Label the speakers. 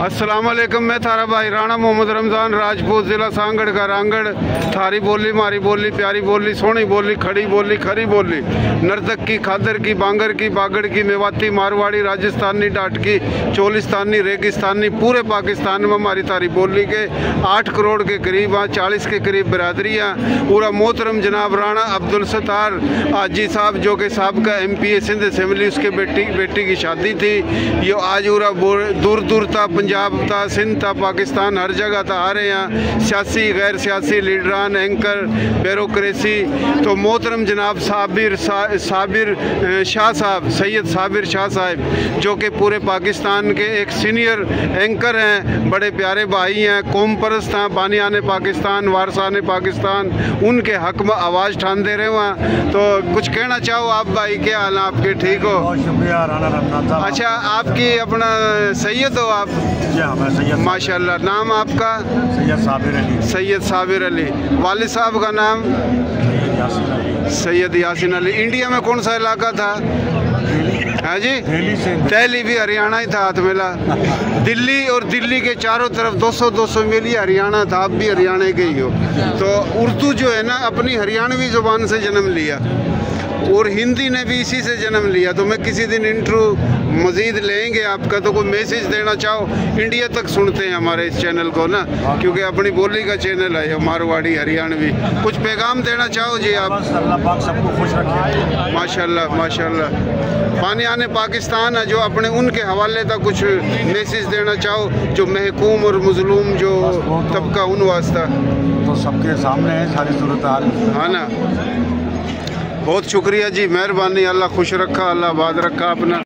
Speaker 1: अस्सलाम वालेकुम। मैं थारा भाई राणा मोहम्मद रमज़ान राजपूत, ज़िला सांगड़ का रांगड़। थारी बोली मारी बोली, प्यारी बोली, सोहनी बोली, खड़ी बोली, खरी बोली, नर्तक की, खादर की, बांगर की, बागड़ की, मेवाती, मारवाड़ी, राजस्थानी, डाटकी, चोलिस्तानी, रेगिस्तानी, पूरे पाकिस्तान में हमारी थारी बोली के 8 करोड़ के करीब, 40 के करीब बिरादरियाँ। पूरा मोहतरम जनाब राणा अब्दुल सत्तार आजी साहब, जो कि साबका MP सिंध असम्बली, उसके बेटी की शादी थी। ये आज पूरा दूर दूर था, पंजाब था, सिंध था, पाकिस्तान, हर जगह था। आ रहे हैं सियासी, गैर सियासी लीडरान, एंकर, ब्यूरोक्रेसी। तो मोहतरम जनाब साबिर शाह साहब, सैयद साबिर शाह साहब, जो कि पूरे पाकिस्तान के एक सीनियर एंकर हैं, बड़े प्यारे भाई हैं, कौम परस्त हैं, बानियाने पाकिस्तान, वारसाने पाकिस्तान, उनके हक में आवाज़ ठान दे रहे हैं। तो कुछ कहना चाहो आप भाई? क्या हाल है आपके? ठीक हो?
Speaker 2: बहुत शुक्रिया राणा रमज़ान साहब।
Speaker 1: अच्छा, आपकी अपना सैयद हो आप?
Speaker 2: जी हाँ, मैं सैयद।
Speaker 1: माशाल्लाह। नाम आपका?
Speaker 2: सैयद साबिर अली।
Speaker 1: सैयद साबिर अली। वालिद साहब का नाम? सैयद यासिन अली। इंडिया में कौन सा इलाका था? हाँ जी, दिल्ली भी हरियाणा ही था, हाथ मिला। दिल्ली और दिल्ली के चारों तरफ 200 मील ही हरियाणा था। आप भी हरियाणा के ही हो। तो उर्दू जो है ना, अपनी हरियाणवी ज़ुबान से जन्म लिया, और हिंदी ने भी इसी से जन्म लिया। तो मैं किसी दिन इंटरव्यू मज़ीद लेंगे आपका। तो कोई मैसेज देना चाहो? इंडिया तक सुनते हैं हमारे इस चैनल को ना, क्योंकि अपनी बोली का चैनल है मारवाड़ी हरियाणवी। कुछ पैगाम देना चाहो जी आप?
Speaker 2: अल्लाह पाक सबको खुश रखे।
Speaker 1: माशाल्लाह माशाल्लाह। बानियाने पाकिस्तान है, जो अपने उनके हवाले तक कुछ मैसेज देना चाहो, जो महकूम और मजलूम जो तबका, उन वास्ता?
Speaker 2: तो सबके सामने है सारी सूरत हाल,
Speaker 1: हाँ ना। बहुत शुक्रिया जी, मेहरबानी। अल्लाह खुश रखा, अल्लाह आबाद रखा अपना।